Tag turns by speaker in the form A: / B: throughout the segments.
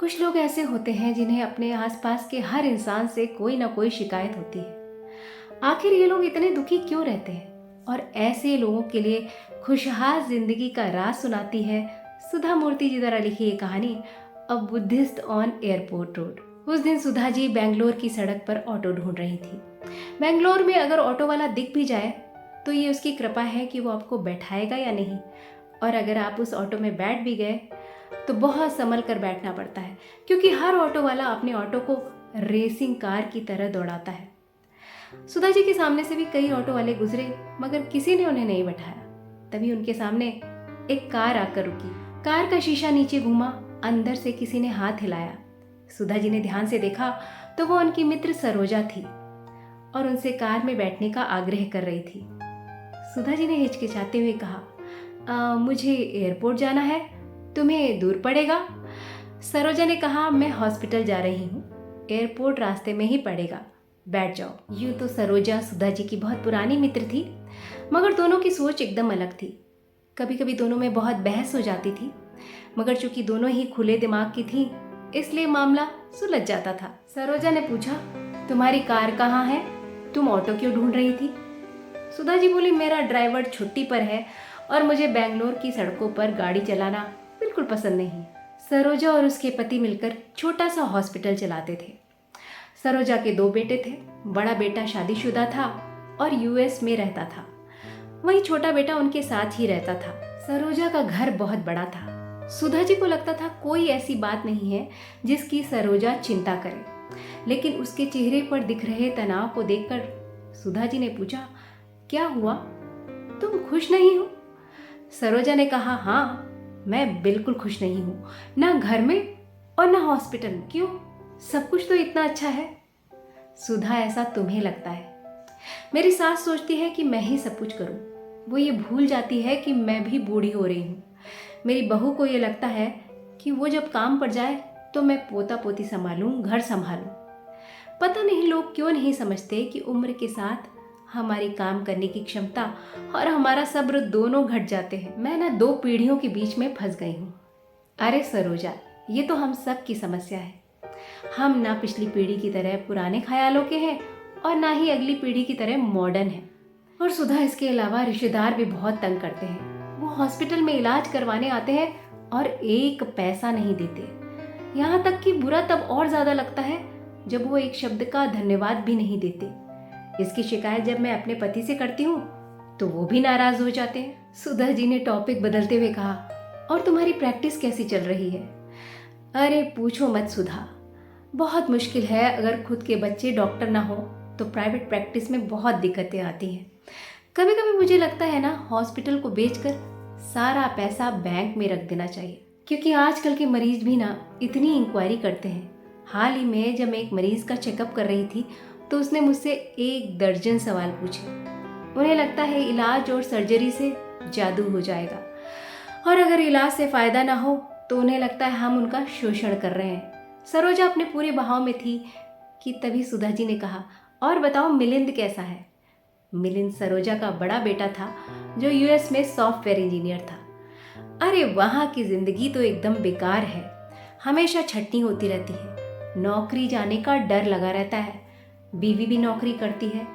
A: कुछ लोग ऐसे होते हैं जिन्हें अपने आसपास के हर इंसान से कोई ना कोई शिकायत होती है। आखिर ये लोग इतने दुखी क्यों रहते हैं? और ऐसे लोगों के लिए खुशहाल जिंदगी का राज सुनाती है सुधा मूर्ति जी द्वारा लिखी ये कहानी, a Buddhist on airport road. उस दिन सुधा जी बेंगलोर की सड़क पर ऑटो ढूंढ रही थी। बेंगलोर में अगर ऑटो वाला दिख भी जाए तो ये उसकी कृपा है कि वो आपको बैठाएगा या नहीं, और अगर आप उस ऑटो में बैठ भी गए तो बहुत संभल कर बैठना पड़ता है, क्योंकि हर ऑटो वाला अपने ऑटो को रेसिंग कार की तरह दौड़ाता है। सुधा जी के सामने से भी कई ऑटो वाले गुजरे, मगर किसी ने उन्हें नहीं बैठाया। तभी उनके सामने एक कार आकर रुकी। कार का शीशा नीचे घूमा, अंदर से किसी ने हाथ हिलाया। सुधा जी ने ध्यान से देखा तो वो उनकी मित्र सरोजा थी और उनसे कार में बैठने का आग्रह कर रही थी। सुधा जी ने हिचकिचाते हुए कहा, मुझे एयरपोर्ट जाना है, तुम्हें दूर पड़ेगा? सरोजा ने कहा, मैं हॉस्पिटल जा रही हूँ, एयरपोर्ट रास्ते में ही पड़ेगा, बैठ जाओ। यूं तो सरोजा सुधा जी की बहुत पुरानी मित्र थी, मगर दोनों की सोच एकदम अलग थी। कभी कभी दोनों में बहुत बहस हो जाती थी, मगर चूंकि दोनों ही खुले दिमाग की थी इसलिए मामला सुलझ जाता था। सरोजा ने पूछा, तुम्हारी कार कहाँ है? तुम ऑटो क्यों ढूंढ रही थी? सुधा जी बोली, मेरा ड्राइवर छुट्टी पर है और मुझे बेंगलोर की सड़कों पर गाड़ी चलाना बिल्कुल पसंद नहीं है। सरोजा और उसके पति मिलकर छोटा सा हॉस्पिटल चलाते थे। सरोजा के 2 बेटे थे। बड़ा बेटा शादीशुदा था और यूएस में रहता था, वहीं छोटा बेटा उनके साथ ही रहता था। सरोजा का घर बहुत बड़ा था। सुधा जी को लगता था कोई ऐसी बात नहीं है जिसकी सरोजा चिंता करे, लेकिन उसके चेहरे पर दिख रहे तनाव को देखकर सुधा जी ने पूछा, क्या हुआ, तुम खुश नहीं हो? सरोजा ने कहा, हाँ, मैं बिल्कुल खुश नहीं हूँ, ना घर में और ना हॉस्पिटल में। क्यों? सब कुछ तो इतना अच्छा है। सुधा, ऐसा तुम्हें लगता है। मेरी सास सोचती है कि मैं ही सब कुछ करूँ। वो ये भूल जाती है कि मैं भी बूढ़ी हो रही हूँ। मेरी बहू को ये लगता है कि वो जब काम पर जाए तो मैं पोता पोती संभालूं, घर संभालूं। पता नहीं लोग क्यों नहीं समझते कि उम्र के साथ हमारी काम करने की क्षमता और हमारा सब्र दोनों घट जाते हैं। मैं ना 2 पीढ़ियों के बीच में फंस गई हूँ। अरे सरोजा, ये तो हम सब की समस्या है। हम ना पिछली पीढ़ी की तरह पुराने ख्यालों के हैं और ना ही अगली पीढ़ी की तरह मॉडर्न है। और सुधा, इसके अलावा रिश्तेदार भी बहुत तंग करते हैं। वो हॉस्पिटल में इलाज करवाने आते हैं और 1 पैसा नहीं देते। यहाँ तक कि बुरा तब और ज्यादा लगता है जब वो एक शब्द का धन्यवाद भी नहीं देते। इसकी शिकायत जब मैं अपने पति से करती हूँ तो वो भी नाराज हो जाते हैं। सुधा जी ने टॉपिक बदलते हुए कहा, और तुम्हारी प्रैक्टिस कैसी चल रही है? अरे पूछो मत सुधा, बहुत मुश्किल है। अगर खुद के बच्चे डॉक्टर ना हो तो प्राइवेट प्रैक्टिस में बहुत दिक्कतें आती हैं। कभी कभी मुझे लगता है ना, हॉस्पिटल को बेचकर सारा पैसा बैंक में रख देना चाहिए, क्योंकि आजकल के मरीज भी ना इतनी इंक्वायरी करते हैं। हाल ही में जब मैं एक मरीज का चेकअप कर रही थी तो उसने मुझसे 1 दर्जन सवाल पूछे। उन्हें लगता है इलाज और सर्जरी से जादू हो जाएगा, और अगर इलाज से फायदा ना हो तो उन्हें लगता है हम उनका शोषण कर रहे हैं। सरोजा अपने पूरे बहाव में थी कि तभी सुधा जी ने कहा, और बताओ मिलिंद कैसा है? मिलिंद सरोजा का बड़ा बेटा था जो यूएस में सॉफ्टवेयर इंजीनियर था। अरे वहाँ की जिंदगी तो एकदम बेकार है। हमेशा छटनी होती रहती है, नौकरी जाने का डर लगा रहता है। बीवी भी नौकरी करती है,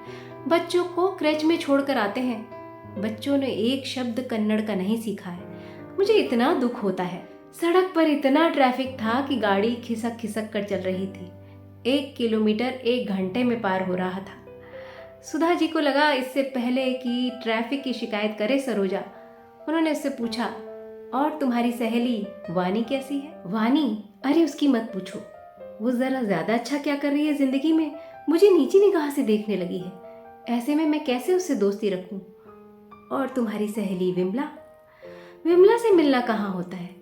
A: बच्चों को क्रेच में छोड़कर आते हैं। बच्चों ने एक शब्द कन्नड़ का नहीं सीखा है। मुझे इतना दुख होता है। सड़क पर इतना ट्रैफिक था कि गाड़ी खिसक खिसक कर चल रही थी। 1 किलोमीटर 1 घंटे में पार हो रहा था। सुधा जी को लगा इससे पहले कि ट्रैफिक की शिकायत करे सरोजा, उन्होंने उससे पूछा, और तुम्हारी सहेली वानी कैसी है? वानी? अरे उसकी मत पूछो, वो जरा ज्यादा अच्छा क्या कर रही है जिंदगी में, मुझे नीची निगाह से देखने लगी है। ऐसे में मैं कैसे उससे दोस्ती रखूं? और तुम्हारी सहेली विमला? विमला से मिलना कहाँ होता है?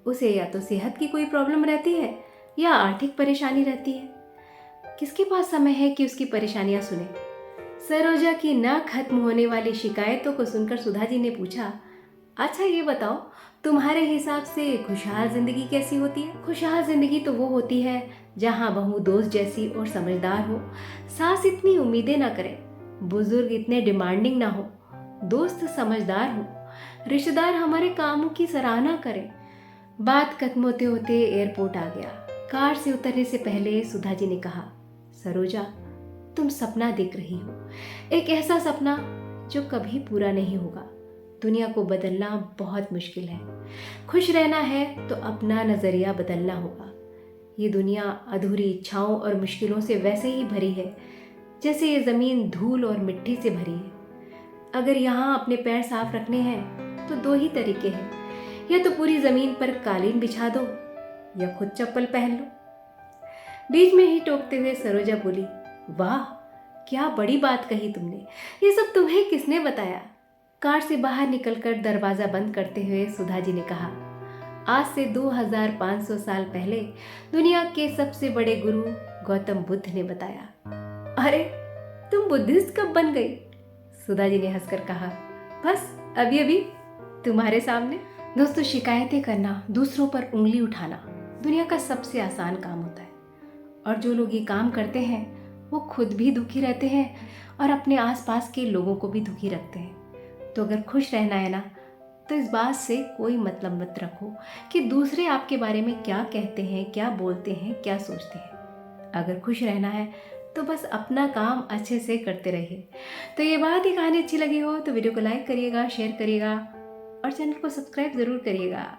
A: उसे या तो सेहत की कोई प्रॉब्लम रहती है या आर्थिक परेशानी रहती है। किसके पास समय है कि उसकी परेशानियां सुने? सरोजा की ना खत्म होने वाली शिकायतों को सुनकर सुधा जी ने पूछा, अच्छा ये बताओ, तुम्हारे हिसाब से खुशहाल जिंदगी कैसी होती है? खुशहाल जिंदगी तो वो होती है जहाँ बहू दोस्त जैसी और समझदार हो, सास इतनी उम्मीदें ना करे, बुजुर्ग इतने डिमांडिंग ना हो, दोस्त समझदार हो, रिश्तेदार हमारे कामों की सराहना करें। बात खत्म होते होते एयरपोर्ट आ गया। कार से उतरने से पहले सुधा जी ने कहा, सरोजा, तुम सपना देख रही हो, एक ऐसा सपना जो कभी पूरा नहीं होगा। दुनिया को बदलना बहुत मुश्किल है। खुश रहना है तो अपना नज़रिया बदलना होगा। ये दुनिया अधूरी इच्छाओं और मुश्किलों से वैसे ही भरी है जैसे ये ज़मीन धूल और मिट्टी से भरी है। अगर यहाँ अपने पैर साफ रखने हैं तो दो ही तरीके हैं, या तो पूरी ज़मीन पर कालीन बिछा दो या खुद चप्पल पहन लो। बीच में ही टोकते हुए सरोजा बोली, वाह, क्या बड़ी बात कही तुमने। ये सब तुम्हें किसने बताया? कार से बाहर निकलकर दरवाज़ा बंद करते हुए सुधा जी ने कहा, आज से 2500 साल पहले दुनिया के सबसे बड़े गुरु गौतम बुद्ध ने बताया। अरे, तुम बुद्धिस्ट कब बन गई? सुधा जी ने हंसकर कहा, बस अभी अभी तुम्हारे सामने। दोस्तों, शिकायतें करना, दूसरों पर उंगली उठाना दुनिया का सबसे आसान काम होता है, और जो लोग ये काम करते हैं वो खुद भी दुखी रहते हैं और अपने आसपास के लोगों को भी दुखी रखते हैं। तो अगर खुश रहना है ना, तो इस बात से कोई मतलब मत रखो कि दूसरे आपके बारे में क्या कहते हैं, क्या बोलते हैं, क्या सोचते हैं। अगर खुश रहना है तो बस अपना काम अच्छे से करते रहिए। तो ये बात, ही कहानी अच्छी लगी हो तो वीडियो को लाइक करिएगा, शेयर करिएगा और चैनल को सब्सक्राइब ज़रूर करिएगा।